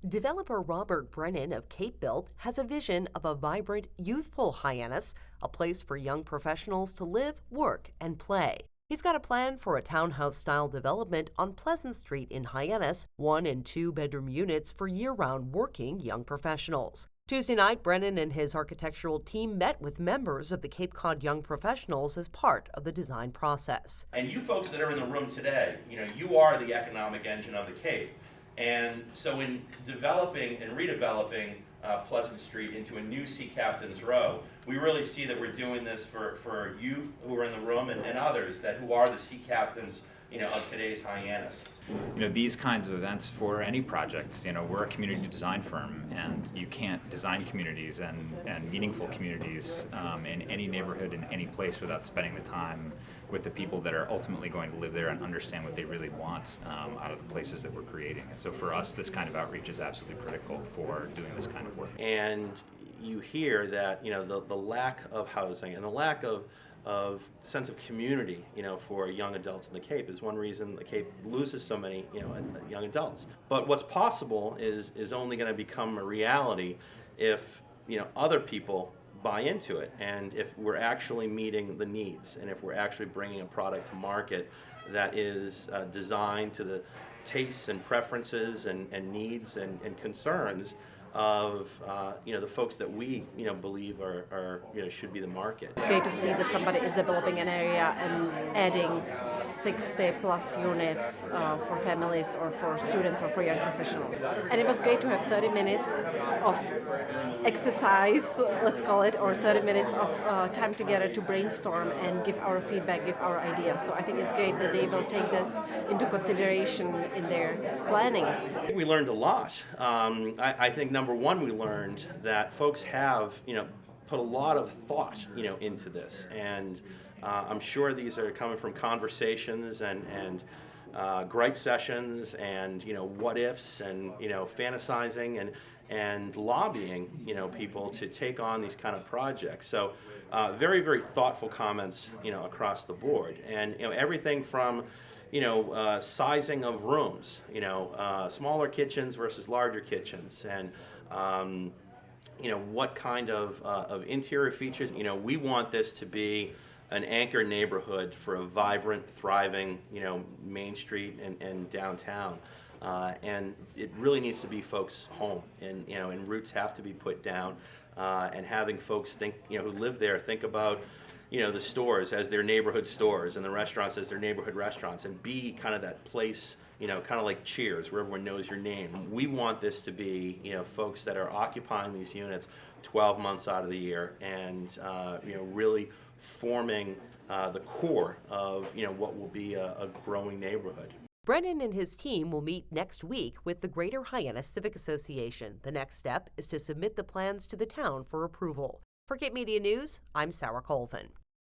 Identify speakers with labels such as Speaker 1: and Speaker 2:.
Speaker 1: Developer Robert Brennan of Cape Built has a vision of a vibrant, youthful Hyannis, a place for young professionals to live, work, and play. He's got a plan for a townhouse-style development on Pleasant Street in Hyannis, 1- and 2-bedroom units for year-round working young professionals. Tuesday night, Brennan and his architectural team met with members of the Cape Cod Young Professionals as part of the design process.
Speaker 2: And you folks that are in the room today, you are the economic engine of the Cape. And so in developing and redeveloping Pleasant Street into a new Sea Captain's Row, we really see that we're doing this for you who are in the room and others who are the sea captains of today's Hyannis.
Speaker 3: These kinds of events for any projects, we're a community design firm, and you can't design communities and meaningful communities in any neighborhood, in any place, without spending the time with the people that are ultimately going to live there and understand what they really want out of the places that we're creating. And so for us, this kind of outreach is absolutely critical for doing this kind of work.
Speaker 2: And you hear that the lack of housing and the lack of sense of community, for young adults in the Cape is one reason the Cape loses so many, young adults. But what's possible is only going to become a reality if, other people buy into it, and if we're actually meeting the needs, and if we're actually bringing a product to market that is designed to the tastes and preferences and needs and concerns of the folks that we believe are should be the market.
Speaker 4: It's great to see that somebody is developing an area and adding 60+ units for families or for students or for young professionals. And it was great to have 30 minutes of exercise, let's call it, or 30 minutes of time together to brainstorm and give our feedback, give our ideas. So I think it's great that they will take this into consideration in their planning.
Speaker 2: We learned a lot. I think number one, we learned that folks have, put a lot of thought, into this, and I'm sure these are coming from conversations and gripe sessions and what ifs and fantasizing and lobbying people to take on these kind of projects. So very, very thoughtful comments across the board, and everything from sizing of rooms, smaller kitchens versus larger kitchens, and what kind of interior features. We want this to be an anchor neighborhood for a vibrant, thriving, Main Street and downtown. And it really needs to be folks' home, and roots have to be put down, and having folks think, who live there, think about the stores as their neighborhood stores and the restaurants as their neighborhood restaurants, and be kind of that place, kind of like Cheers, where everyone knows your name. We want this to be, folks that are occupying these units 12 months out of the year, and really forming the core of what will be a growing neighborhood.
Speaker 1: Brennan and his team will meet next week with the Greater Hyannis Civic Association. The next step is to submit the plans to the town for approval. For Cape Media News, I'm Sarah Colvin.